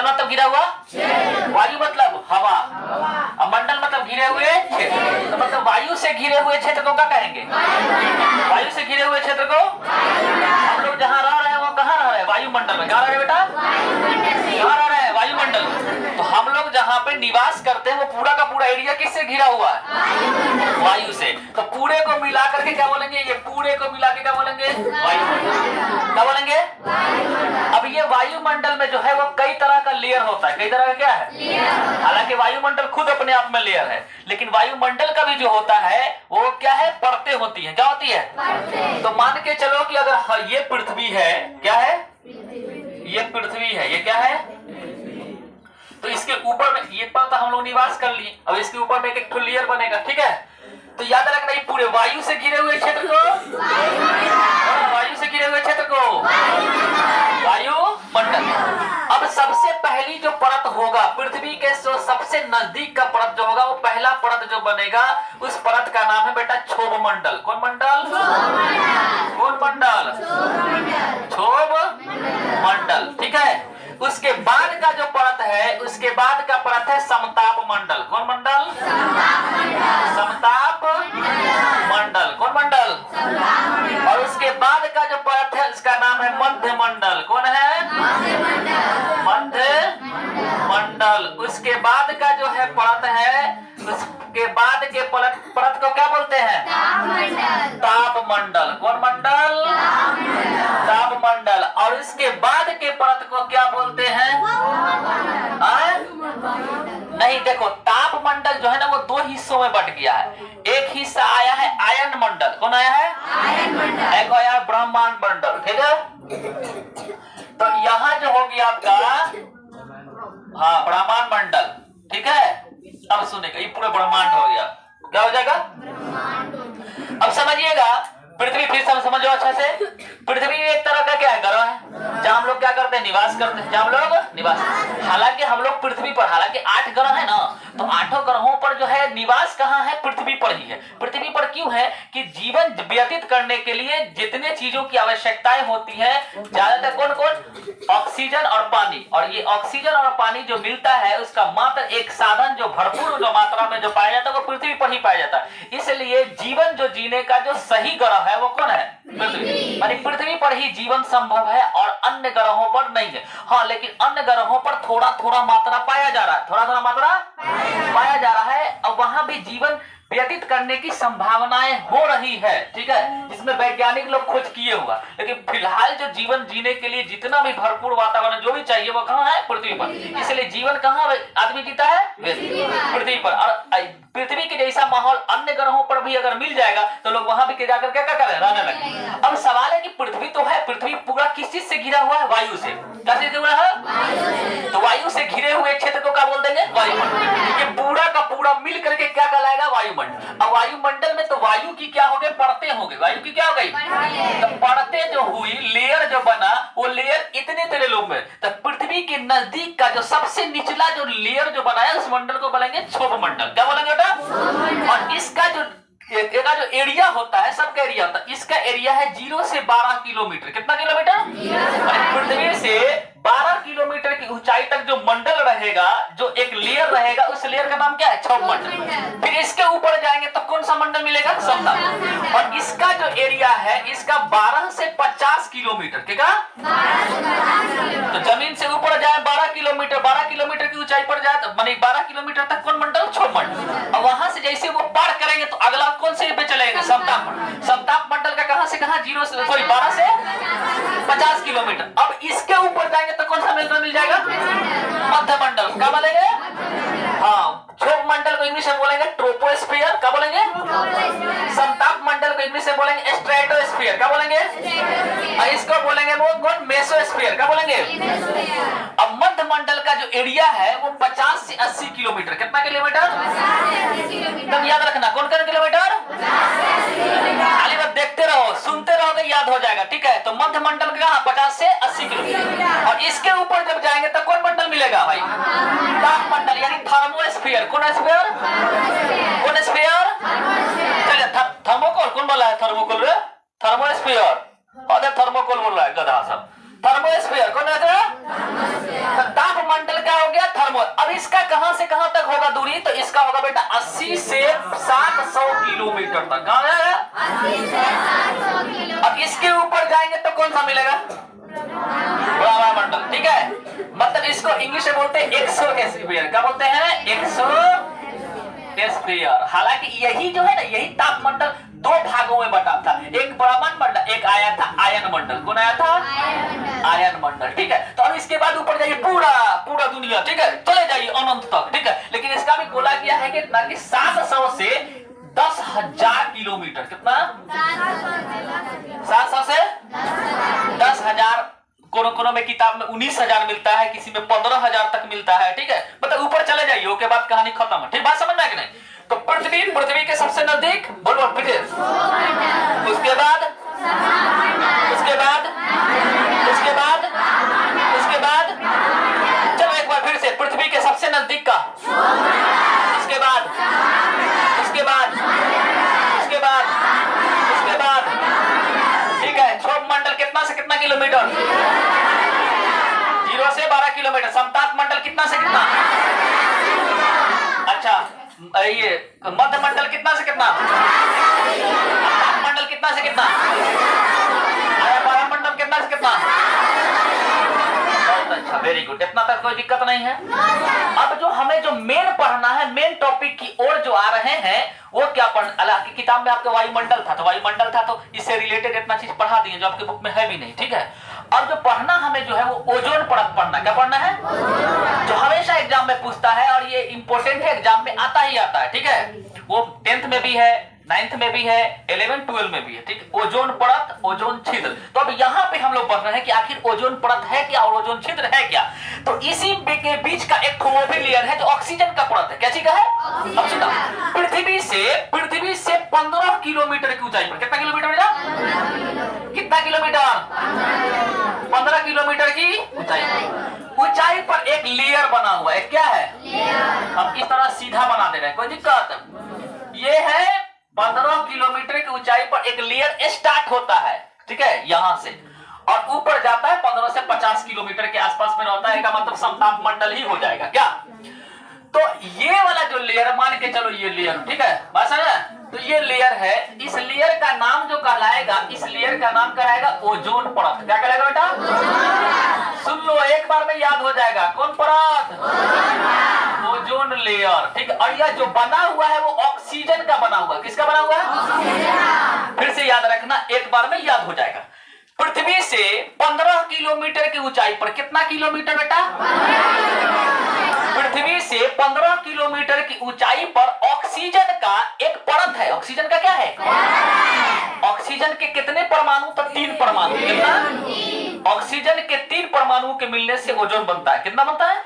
मंडल मतलब घिरा हुआ, वायु मतलब हवा, और मंडल मतलब घिरे हुए क्षेत्र। तो मतलब वायु से घिरे हुए क्षेत्र को क्या कहेंगे? वायु से घिरे हुए क्षेत्र को हम लोग जहाँ रह रहे हैं वो कहाँ रह रहे हैं? वायुमंडल में। कहाँ रह रहे हैं बेटा? कहाँ रह रहे हैं? वायुमंडल में। तो हम लोग जहाँ पे निवास करते हैं वो पूरा का पूरा एरिया किससे घिरा हुआ है? वायु से। तो पूरे को मिला करके क्या बोलेंगे? ये पूरे को मिला के क्या बोलेंगे? वायुमंडल। क्या बोलेंगे? अब ये वायुमंडल में जो है वो कई तरह का लेयर होता है। कई तरह का क्या है? हालांकि वायुमंडल खुद अपने आप में लेयर है, लेकिन वायुमंडल का भी जो होता है वो क्या है? परतें होती हैं। क्या होती है? तो मान के चलो कि अगर ये पृथ्वी है, क्या है? ये पृथ्वी है, ये क्या है? तो इसके ऊपर में ये पर तो हम लोग निवास कर लिए, अब इसके ऊपर में एक लेयर बनेगा, ठीक है? तो याद रखना, ये पूरे वायु से घिरे हुए क्षेत्र को, वायु से घिरे हुए क्षेत्र को वायुमंडल। अब सबसे पहली जो परत होगा पृथ्वी के सबसे नजदीक का परत जो होगा, वो पहला परत जो बनेगा उस परत का नाम है बेटा क्षोभ मंडल। कौन मंडल? कौन मंडल? क्षोभ मंडल, ठीक है? उसके बाद का जो परत है, उसके बाद का परत है समताप मंडल। कौन मंडल? समताप मंडल। कौन मंडल? और उसके बाद का जो परत है उसका नाम है मध्य मंडल। कौन है? मध्य मंडल। उसके बाद का जो है परत है, उसके बाद के परत को क्या बोलते हैं? ताप मंडल। कौन मंडल? ताप मंडल। और इसके बाद के परत को क्या बोलते हैं? नहीं, देखो, ताप मंडल जो है ना वो दो हिस्सों में बट गया है। एक हिस्सा आया है आयन मंडल। कौन आया है? आयन मंडल। एक आया है ब्रह्मांड मंडल, ठीक है? तो यहाँ जो हो गया आपका, हाँ, ब्रह्मांड मंडल, ठीक है? अब सुनेगा, ये पूरा ब्रह्मांड हो गया। क्या हो जाएगा? अब समझिएगा, पृथ्वी फिर समझो अच्छा से। पृथ्वी एक तरह का क्या है? ग्रह है, जहाँ हम लोग क्या करते हैं? निवास करते हैं, जहाँ हम लोग निवास। हालांकि हम लोग पृथ्वी पर, हालांकि 8 ग्रह है ना, तो 8 ग्रहों पर जो है निवास कहाँ है? पृथ्वी पर ही है। पृथ्वी पर क्यों है? कि जीवन व्यतीत करने के लिए जितने चीजों की आवश्यकताएं होती है, ज्यादातर कौन कौन? ऑक्सीजन और पानी। और ये ऑक्सीजन और पानी जो मिलता है उसका मात्र एक साधन जो भरपूर जो मात्रा में जो पाया जाता है वो पृथ्वी पर ही पाया जाता है। इसलिए जीवन जो जीने का जो सही ग्रह है वो कौन है? पृथ्वी। मानी पृथ्वी पर ही जीवन संभव है और अन्य ग्रहों पर नहीं है। हाँ, लेकिन अन्य ग्रहों पर थोड़ा थोड़ा मात्रा पाया जा रहा है, थोड़ा थोड़ा मात्रा पाया जा रहा है, और वहां भी जीवन व्यतीत करने की संभावनाएं हो रही है, ठीक है? जिसमें वैज्ञानिक लोग खोज किए हुआ। लेकिन फिलहाल जो जीवन जीने के लिए जितना भी भरपूर वातावरण जो भी चाहिए वो कहाँ है? पृथ्वी पर। इसलिए जीवन कहाँ आदमी जीता है? पृथ्वी पर। और पृथ्वी के जैसा माहौल अन्य ग्रहों पर भी अगर मिल जाएगा तो लोग वहां भी जाकर क्या क्या करें? रहने लगे। अब सवाल है कि पृथ्वी तो है, पृथ्वी पूरा किस चीज से घिरा हुआ है? वायु से। कैसे घिरा है? तो वायु से घिरे हुए क्षेत्र को क्या बोल देंगे? वायुमंडल। ये पूरा का पूरा मिल करके क्या कहलाएगा? वायुमंडल। अब वायुमंडल में तो वायु की क्या हो गई? परतें हो गई। वायु की क्या हो गई? तो परतें जो हुई, लेयर जो बना, वो लेयर इतने तेरे लोग में, तो पृथ्वी के नजदीक का जो सबसे निचला जो लेयर जो बनाया उस मंडल को बोलेंगे क्षोभ मंडल। क्या बोलेंगे बेटा? और इसका जो एरिया होता है, सबका एरिया होता है, इसका एरिया है 0 से 12 किलोमीटर। कितना किलोमीटर? पृथ्वी से 12 किलोमीटर की ऊंचाई तक जो मंडल रहेगा, जो एक लेयर रहेगा, उस लेयर का नाम क्या है? क्षोभ मंडल। फिर इसके ऊपर जाएंगे तो कौन सा मंडल मिलेगा? समतल। और इसका जो एरिया है, इसका 12 से 50 किलोमीटर। क्या? तो जमीन से ऊपर जाए 12 किलोमीटर, 12 किलोमीटर की ऊंचाई पर जाए तो मानी 12 किलोमीटर तक कौन मंडल? क्षोभ मंडल। और वहां से जैसे वो पार करेंगे तो अगला कौन से पे चलेंगे? समताप मंडल। समताप मंडल का कहां से कहां? 0 से 12 से 50 किलोमीटर। अब इसके ऊपर जाएंगे तो कौन सा मिल जाएगा? मध्य मंडल। क्या बोलेंगे? हाँ, क्षोभ मंडल को इंग्लिश में बोलेंगे ट्रोपोस्फियर। क्या बोलेंगे? समताप मंडल को इंग्लिश में बोलेंगे स्ट्रेटोस्फियर। क्या बोलेंगे? और इसको बोलेंगे वो कौन? मेसोस्फियर। क्या बोलेंगे? अब मध्य मंडल का जो एरिया है वो 50 से 80 किलोमीटर। कितना किलोमीटर? तब याद रखना, कौन किलोमीटर? खाली बस देखते रहो, सुनते रहोगे, याद हो जाएगा, ठीक है? तो मध्य मंडल का 50 से 80 किलोमीटर। और इसके ऊपर जब जाएंगे तो कौन मंडल मिलेगा भाई? ताप मंडल, यानी थर्मोस्फियर। कौन स्फीयर? कौन स्फीयर? चलिए, थर्मोकोल कौन बोला है? थर्मोकोल रे? थर्मोस्फियर। और थर्मोकोल बोल रहा है गधा सब। थर्मोस्फियर कौन है? ताप मंडल अब इसका कहां से कहां तक होगा दूरी? तो इसका होगा बेटा 80 से 700 किलोमीटर तक। कहां जाएगा? 80 से 700 किलोमीटर। अब इसके ऊपर जाएंगे तो कौन सा मिलेगा? ब्रह्मांड। ठीक है, मतलब इसको इंग्लिश में बोलते हैं एक्सोस्फीयर। क्या बोलते हैं? एक्सोस्फीयर। हालांकि यही जो है ना, यही तापमंडल दो भागों में बटा था, एक ब्रह्मांड मंडल, एक आया था आयन मंडल। कौन आया था? आयन मंडल। ठीक है, तो अब इसके बाद ऊपर जाइए पूरा दुनिया। ठीक है, चले जाइए अनंत तक। ठीक है, लेकिन इसका भी बोला गया है कि ना कि 700 से 10,000 किलोमीटर। कितना? 700 से 10,000। कोनो में किताब में 19,000 मिलता है, किसी में 15,000 तक मिलता है। ठीक है, मतलब ऊपर चले जाइए, उसके बाद कहानी खत्म है। ठीक, बात समझ में आ कि नहीं? तो पृथ्वी के सबसे नजदीक बोलो पृथ्वी, उसके बाद चलो एक बार फिर से, पृथ्वी के सबसे नजदीक का, उसके बाद ठीक है। क्षोभ मंडल कितना से कितना किलोमीटर? 0 से 12 किलोमीटर। समताप मंडल कितना से कितना? अच्छा, ये मध्य मंडल कितना से कितना? मंडल कितना से कितना? वायु मंडल कितना से कितना? बहुत अच्छा, वेरी गुड। इतना तक कोई दिक्कत नहीं है। अब जो हमें जो मेन पढ़ना है, मेन टॉपिक की ओर जो आ रहे हैं, वो क्या पढ़ना? की किताब में आपके वायुमंडल था, तो वायुमंडल था तो इससे रिलेटेड इतना चीज पढ़ा दिए जो आपके बुक में है भी नहीं। ठीक है, अब जो पढ़ना हमें जो है वो ओजोन परत पढ़ना। क्या पढ़ना है? जो हमेशा एग्जाम में पूछता है और ये इंपॉर्टेंट है, एग्जाम में आता ही आता है। ठीक है, वो 10th में भी है, 9th में भी है, 11, 12 में भी है। ठीक, ओजोन परत, ओजोन छिद्र। तो अब यहाँ पे हम लोग पढ़ रहे हैं कि आखिर ओजोन परत है क्या और ओजोन छिद्र है क्या। तो इसी के बीच का एक वो भी लेयर है जो ऑक्सीजन का परत है। क्या चीज का है? अब सुनो, पृथ्वी से 15 किलोमीटर की ऊंचाई पर, कितना किलोमीटर बेटा? कितना किलोमीटर? 15 किलोमीटर की ऊंचाई पर एक लेयर बना हुआ है। क्या है? हम इस तरह सीधा बना दे रहे हैं, कोई दिक्कत? ये है 15 किलोमीटर की ऊंचाई पर एक लेयर स्टार्ट होता है। ठीक है, यहां से और ऊपर जाता है 15 से 50 किलोमीटर के आसपास में रहता है। का मतलब समताप मंडल ही हो जाएगा। क्या? तो ये वाला जो लेयर, मान के चलो ये लेयर, ठीक है, बात समझा? तो ये लेयर है, इस लेयर का नाम जो कहलाएगा, इस लेयर का नाम कहलाएगा ओजोन परत। क्या कहलाएगा बेटा? सुन लो, एक बार में याद हो जाएगा। कौन परत? Ozone layer. ठीक है, और यह जो बना हुआ है वो ऑक्सीजन का बना हुआ है। किसका बना हुआ है? फिर से याद रखना, एक बार में याद हो जाएगा। पृथ्वी से 15 किलोमीटर की ऊंचाई पर, कितना किलोमीटर बेटा? पृथ्वी से 15 किलोमीटर की ऊंचाई पर ऑक्सीजन का एक परत है। ऑक्सीजन का क्या है? ऑक्सीजन के कितने परमाणु? तो 3 परमाणु। कितना? ऑक्सीजन के 3 परमाणु के मिलने से ओजोन बनता है। कितना बनता है?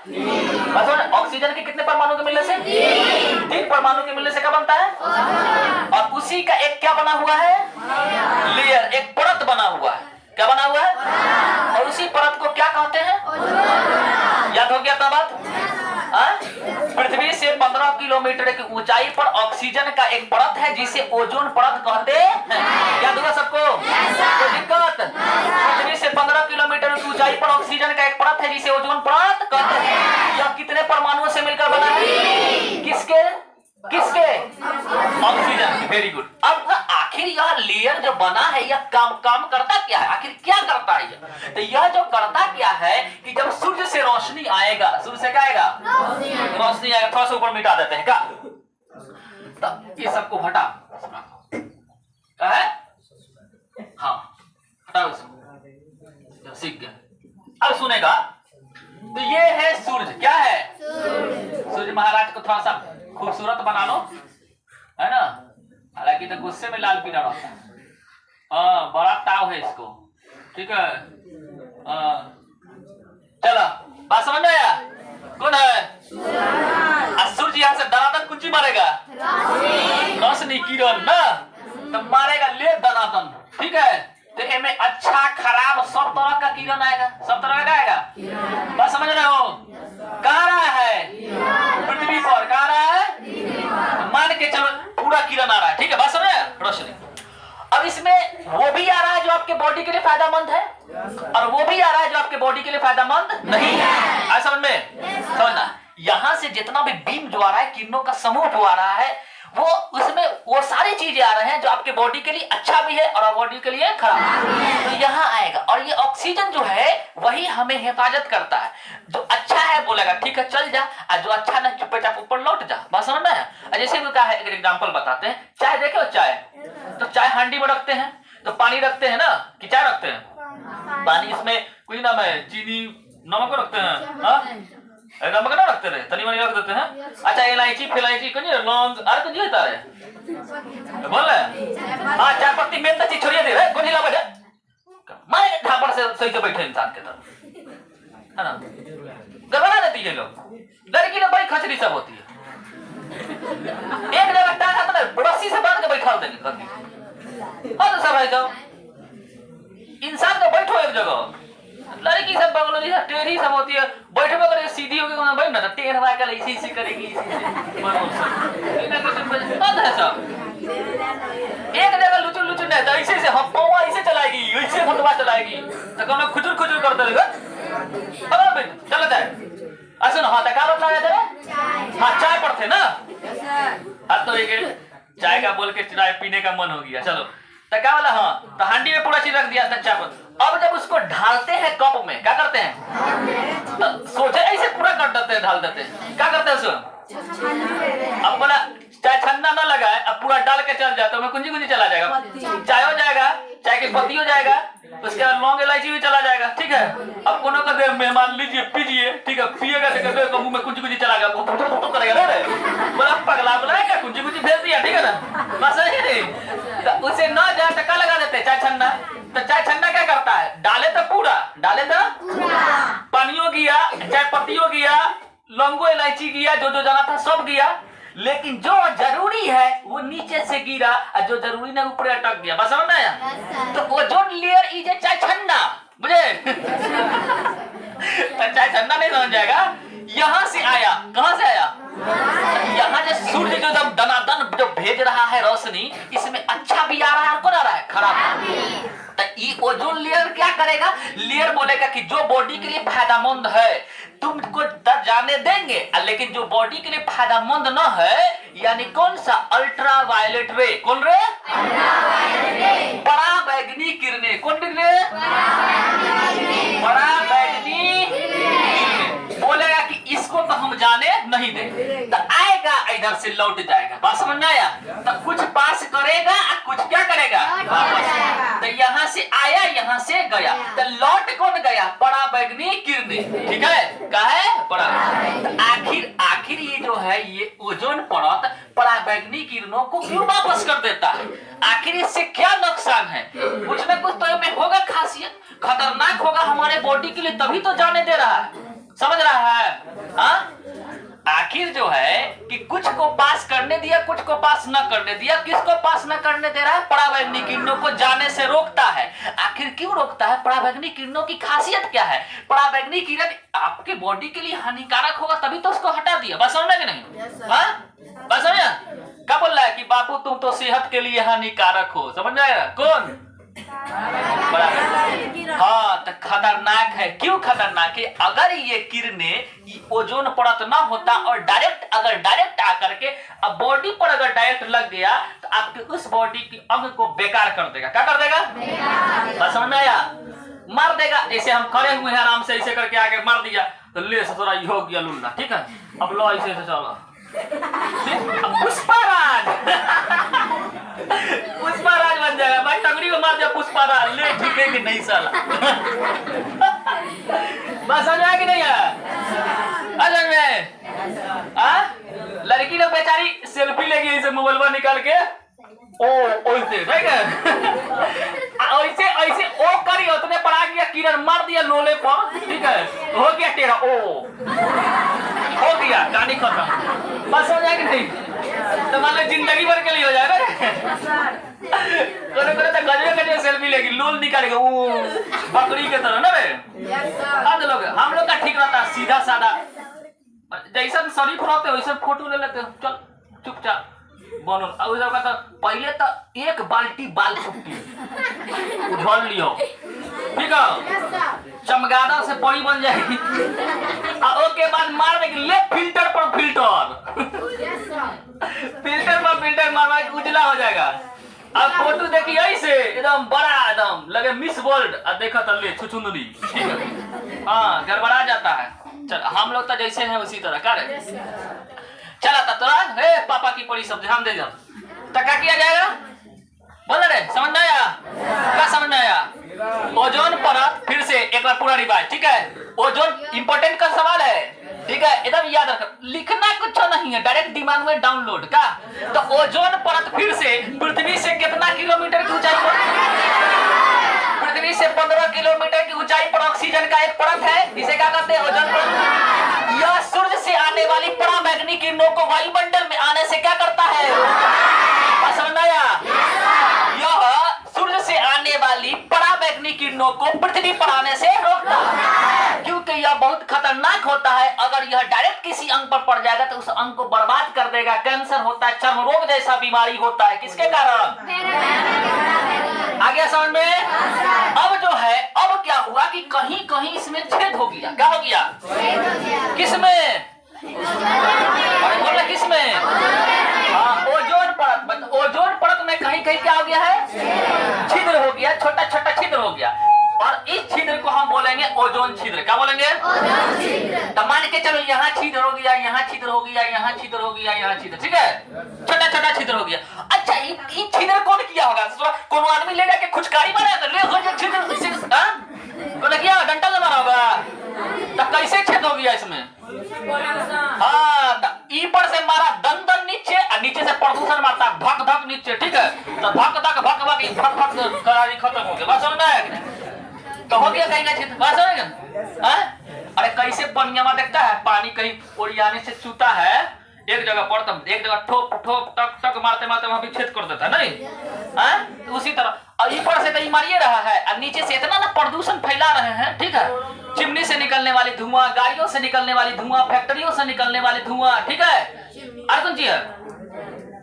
ऑक्सीजन के कितने परमाणु के मिलने से? 3 परमाणु के मिलने से क्या बनता है? और उसी का एक क्या बना हुआ है? लेयर, एक परत बना हुआ है। क्या बना हुआ है? और उसी परत को क्या कहते हैं? याद हो गया था बात? पृथ्वी से 15 किलोमीटर की ऊंचाई पर ऑक्सीजन का एक परत है जिसे ओजोन परत कहते हैं। याद हुआ सबको? कोई दिक्कत? पृथ्वी से 15 किलोमीटर की ऊंचाई पर ऑक्सीजन का एक परत है जिसे ओजोन परत कहते हैं। यह कितने परमाणुओं से मिलकर बना है? किसके? ऑक्सीजन। Very good. अब आखिर यह लेयर जो बना है यह काम करता क्या है? आखिर क्या करता है यह? तो यह जो करता क्या है कि जब सूर्य से रोशनी आएगा, सूर्य से क्या आएगा? रोशनी आएगा। थोड़ा सा ऊपर मिटा देते हैं क्या? तब ये सबको हटा, क्या है? हाँ, हटाओ इसको, सीख गया। अब सुनेगा, तो ये है सूर्य। क्या है? सूर्य महाराज को थोड़ा सा खूबसूरत बना लो, है ना? हालांकि तो गुस्से में लाल पीला रहता है। बड़ा ताव है इसको। ठीक है, चलो बात समझ में आया? कौन है? सूर्य यहाँ से दनादन कुंची मारेगा, रोशनी किरण ना, तो मारेगा ले दनादन। ठीक है, तो इनमें अच्छा खराब सब तरह का किरण आएगा, सब तरह का आएगा। बात समझ रहे हो? कहाँ रहा है? पृथ्वी पर। कहाँ रहा है? मान के चलो पूरा किरण आ रहा है। ठीक है, बात समझ रहे? रोशनी। अब इसमें वो भी आ रहा है जो आपके बॉडी के लिए फायदेमंद है, और वो भी आ रहा है जो आपके बॉडी के लिए फायदेमंद नहीं है। समझ में? समझना, जो आ रहा है, किरणों का समूह जो आ रहा है, वो उसमें वो सारी चीजें आ रहे हैं जो आपके बॉडी के लिए अच्छा भी है और बॉडी के लिए खराब है। तो यहाँ आएगा और ये ऑक्सीजन जो है वही हमें हिफाजत करता है। जो अच्छा है बोलेगा ठीक है चल जा, और जो अच्छा नहीं चुपचाप ऊपर लौट जा। बात समझ में है? जैसे भी कहा है, एक एग्जाम्पल बताते हैं। चाय देखे हो? चाय तो चाय हांडी में रखते हैं, तो पानी रखते हैं ना कि चाय रखते हैं? पानी, इसमें कुछ नाम है, चीनी नमक रखते हैं, नमक ना रखते रहे, तनी मनी रख देते हैं। अच्छा इलायची फिलायची कुछ लौंग अरे कुछ होता है बोल रहे। हाँ चाय पत्ती मेन तो चीज छोड़िए दे रहे कुछ बैठे मारे ढाबर से सही से बैठे इंसान के तरफ, है ना? गड़बड़ा देती है लोग। लड़की लोग बड़ी खचरी सब होती है, एक जगह टांग हाथ में रस्सी से बांध के बैठा देंगे। हाँ तो सब है जाओ, इंसान को बैठो एक जगह। लड़की सब बगलों से टेढ़ी सब होती है, बैठे अगर सीधी होगी बैठ ना तो टेढ़ वाकल इसी करेगी, इसी सब एक जगह लुचुर लुचुर नहीं तो ऐसे से हम पौवा ऐसे चलाएगी, ऐसे हथवा चलाएगी तो कौन खुचुर खुचुर करते रहेगा। चलो जाए ऐसे ना। हाँ तो क्या बतला रहे थे? हाँ चाय पर थे ना। हाँ तो एक चाय का बोल के चाय पीने का मन हो गया, चलो तो क्या बोला? हाँ तो हांडी में पूरा चीज रख दिया था चाय पर। अब जब उसको ढालते हैं कप में, क्या करते हैं? तो सोचे ऐसे पूरा कर देते हैं, ढाल देते हैं। क्या करते हैं उसको? अब बोला चाय छन्ना ना लगाए, अब पूरा डाल के चल जाए तो मैं कुंजी कुंजी चला जाएगा, चाय हो जाएगा, चाय की पत्ती हो जाएगा, उसके बाद लौंग इलायची भी चला जाएगा। ठीक है, अब कोनो का दे मेहमान लीजिए पीजिए, ठीक है, पिएगा तो मुंह में कुंजी कुंजी चला गया करेगा रे, बोला पगला बोला क्या कुंजी कुंजी भेज दिया। ठीक है ना, बस है तो उसे न जाए टका लगा देते चाय छन्ना। तो चाय छन्ना क्या करता है? डाले तो पूरा, डाले तो पानियों गिया, चाय पत्तियों गिया, लौंगो इलायची गिया, जो जो जाना था सब गिया, लेकिन जो जरूरी है वो नीचे से गिरा और जो जरूरी नहीं ऊपर अटक गया। बस समझ में आया? तो ओजोन लेयर इज ए चाय छन्ना, बुझे? तो चाय छन्ना नहीं समझ जाएगा। यहाँ से आया, कहाँ से आया? यहाँ जो सूर्य जो जब दनादन जो भेज रहा है रोशनी, इसमें अच्छा भी आ रहा है और कौन आ रहा है? खराब। तो ये ओजोन लेयर क्या करेगा? लेयर बोलेगा कि जो बॉडी के लिए फायदेमंद है तुमको जाने देंगे, लेकिन जो बॉडी के लिए फायदेमंद न है, यानी कौन सा? अल्ट्रा वायलेट रे। कौन रे? बड़ा बैगनी किरणें। कौन रे? बड़ा बैगनी किरणें बोलेगा कि इसको तो हम जाने नहीं देंगे। तो आएगा इधर से लौट जाएगा। बात समझ में आया? तो कुछ पास करेगा और कुछ क्या करेगा? वापस। तो यहाँ से आया, यहाँ से गया, तो लौट कौन गया? बड़ा बैगनी किरणें। ठीक है, क्या है? बड़ा। तो आखिर ये जो है ये ओजोन परत बड़ा बैगनी किरणों को क्यों वापस कर देता है? आखिर इससे क्या नुकसान है? कुछ न कुछ तो इसमें होगा खासियत, खतरनाक होगा हमारे बॉडी के लिए, तभी तो जाने दे रहा है। समझ रहा है? हाँ, आखिर जो है कि कुछ को पास करने दिया, कुछ को पास न करने दिया। किसको पास न करने दे रहा है? पराबैंगनी किरणों को जाने से रोकता है। आखिर क्यों रोकता है? पराबैंगनी किरणों की खासियत क्या है? पराबैंगनी किरण आपके बॉडी के लिए हानिकारक होगा तभी तो उसको हटा दिया। बस समझना कि नहीं? हाँ बस समझा? क्या बोल रहा है कि बापू तुम तो सेहत के लिए हानिकारक हो। समझ जाएगा? कौन? हाँ, तो खतरनाक है। क्यों खतरनाक है? अगर ये किरणें ओजोन परत ना होता और डायरेक्ट आकर के अब बॉडी पर अगर डायरेक्ट लग गया तो आपके उस बॉडी की अंग को बेकार कर देगा। क्या कर देगा? बस समझ में आया? मार देगा। जैसे हम खड़े हुए हैं आराम से ऐसे करके आगे मार दिया तो ले ससुरा ये हो गया लुल्ला। ठीक है, अब लो ऐसे से चलो पुष्पाराज पुष्पाराज बन जाएगा भाई। टंगड़ी को मार दिया पुष्पाराज, ले ठीक है कि नहीं साला? बस समझ में कि नहीं है? समझ में? लड़की लोग बेचारी सेल्फी लेगी ऐसे मोबाइल निकाल के, ओ ओइसे ठीक है, ऐसे ऐसे ओ करी उतने पड़ा गया, किरण मार दिया लोले पर। ठीक है, हो गया तेरा ओ, हो गया कहानी खत्म। बस हो जाएगी नहीं तो मान लो जिंदगी भर के लिए हो जाएगा। करे तो गजबे सेल्फी लेगी, लोल निकालेगा वो बकरी के तरह ना रे। हम लोग का ठीक रहता, सीधा साधा, जैसा शरीफ रहते वैसे फोटो ले लेते, चल चुपचाप बनो। तो पहले तो एक बाल्टी बाल पुट्टी उझल लियो, ठीक है, चमगादड़ से परी बन जाएगी, और उसके बाद मार देंगे, ले फिल्टर पर फिल्टर फिल्टर पर फिल्टर मारवा के उजला हो जाएगा। अब फोटो देखिए ऐसे एकदम बड़ा एकदम लगे मिस वर्ल्ड, अब देखो तल्ले छुछुंदरी, ठीक है हाँ गड़बड़ा जाता है। चल हम लोग तो जैसे हैं उसी तरह कर चला था तोरा हे पापा की पड़ी सब ध्यान दे जा तो क्या किया जाएगा बोल रहे समझ में आया? क्या समझ में आया? ओजोन परत फिर से एक बार पूरा रिवाइज, ठीक है। ओजोन इंपॉर्टेंट का सवाल है, ठीक है एकदम याद रख, लिखना कुछ नहीं है, डायरेक्ट दिमाग में डाउनलोड का। तो ओजोन परत फिर से पृथ्वी से कितना किलोमीटर की ऊंचाई पर? पृथ्वी से 15 किलोमीटर की ऊंचाई पर ऑक्सीजन का एक परत है, इसे क्या कहते हैं ओजोन परत। यह सूर्य से आने वाली पराबैंगनी किरणों को वायुमंडल में आने से क्या करता है? समझ में आया? यह सूर्य से आने वाली पराबैंगनी किरणों को पृथ्वी पर आने से रोकता है, क्योंकि यह बहुत खतरनाक होता है। अगर यह डायरेक्ट किसी अंग पर पड़ जाएगा तो उस अंग को बर्बाद कर देगा। कैंसर होता है, चर्म रोग जैसा बीमारी होता है, किसके कारण? आ गया समझ में? अब जो है अब क्या हुआ कि कहीं कहीं इसमें छेद हो गया। क्या हो गया? किसमें? अरे बोला किसमें? हाँ ओजोन परत। ओजोन परत में कहीं कहीं क्या हो गया है? छिद्र हो गया, छोटा छोटा छिद्र हो गया, और इस छिद्र को हम बोलेंगे ओजोन छिद्र। क्या बोलेंगे? तो मान के चलो यहाँ छिद्र हो गया, यहाँ छिद्र हो गया, यहाँ छिद्र हो गया, यहाँ छिद्र, ठीक है छोटा छोटा छिद्र हो गया। अच्छा ये छिद्र कौन किया होगा? कौन आदमी ले जाके खुचकारी मारा तो ले छिद्र कौन किया? डंडा से मारा होगा। तो कैसे छेद हो गया इसमें? हाँ ऊपर से मारा दन नीचे, और नीचे से प्रदूषण मारता धक धक नीचे, ठीक है तो धक धक भक भक फट फट करारी खत्म हो गया। बात समझ में आया? तो हो गया कहीं ना छिद्र। बात समझ गया? अरे कैसे पनिया में देखता है पानी कहीं ओरियाने से चूता है एक जगह पर, तब एक जगह ठोक ठोक टक टक मारते मारते वहां भी छेद कर देता है नहीं? तो उसी तरह और ऊपर से तो मारिए रहा है और नीचे से इतना ना प्रदूषण फैला रहे हैं, ठीक है चिमनी से निकलने वाली धुआं, गाड़ियों से निकलने वाली धुआं, फैक्ट्रियों से निकलने वाली धुआं, ठीक है और कौन चीज है?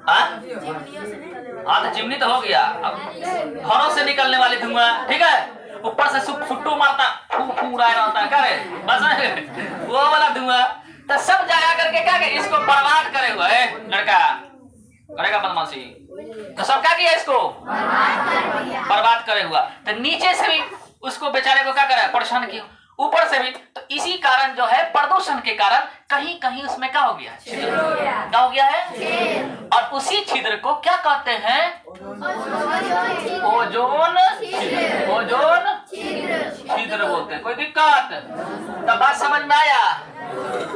हाँ तो चिमनी तो हो गया, अब घरों से निकलने वाली धुआं, ठीक है ऊपर से सुट्टू मारता फू फू रहता है, क्या रे बस वो वाला धुआं। तो सब जाया करके क्या करे इसको बर्बाद करे हुआ है लड़का करेगा बदमाशी। तो सब क्या किया इसको बर्बाद करे हुआ। तो नीचे से भी उसको बेचारे को क्या करे परेशान किया, ऊपर से भी। तो इसी कारण जो है प्रदूषण के कारण कहीं कहीं उसमें क्या हो गया? क्या हो गया है? और उसी छिद्र को क्या कहते हैं? ओजोन ओजोन छिद्र बोलते हैं। कोई दिक्कत? तो बात समझ में आया?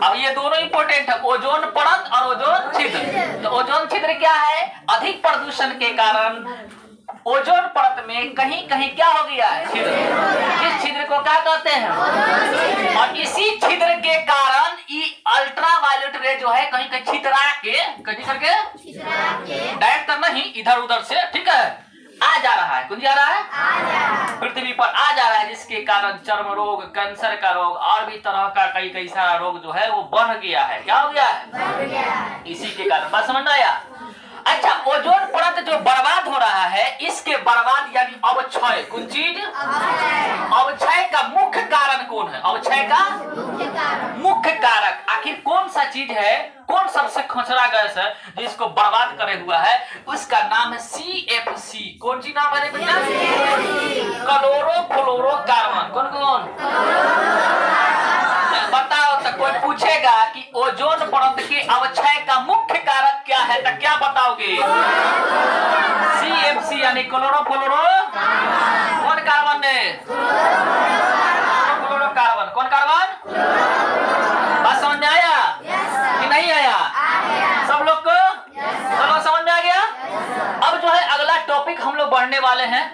अब ये दोनों इंपॉर्टेंट है, ओजोन परत और ओजोन छिद्र। तो ओजोन छिद्र क्या है? अधिक प्रदूषण के कारण ओजोन परत में कहीं कहीं क्या हो गया है? छिद्र। इस छिद्र को क्या कहते हैं? और इसी छिद्र के कारण ये अल्ट्रावायलेट रे जो है कहीं कहीं छितरा के कहीं करके डायरेक्ट तो नहीं इधर उधर से, ठीक है आ जा रहा है। कौन जा रहा है? पृथ्वी पर आ जा रहा है, जिसके कारण चर्म रोग, कैंसर का रोग और भी तरह का कई कई सारा रोग जो है वो बढ़ गया है। क्या हो गया है? इसी के कारण। बात समझ में आया? अच्छा ओजोन परत जो बर्बाद हो रहा है, इसके बर्बाद यानी अवक्षय, कौन चीज? अवक्षय का मुख्य कारण कौन है? अवक्षय का मुख्य कारक आखिर कौन सा चीज है? कौन सबसे खचरा गैस है जिसको बर्बाद करे हुआ है? उसका नाम है CFC। कौन सी नाम है बेटा? क्लोरोफ्लोरोकार्बन। कौन कौन बताओ? तो कोई पूछेगा कि ओजोन परत के अवक्षय का मुख्य कारक क्या है तो क्या बताओगे? CFC यानी क्लोरोफ्लोरो कौन कार्बन ने? क्लोरोफ्लोरोकार्बन। कौन कार्बन? बात समझ में आया कि नहीं आया? सब लोग को चलो समझ में आ गया। अब जो है अगला टॉपिक हम लोग बढ़ने वाले हैं।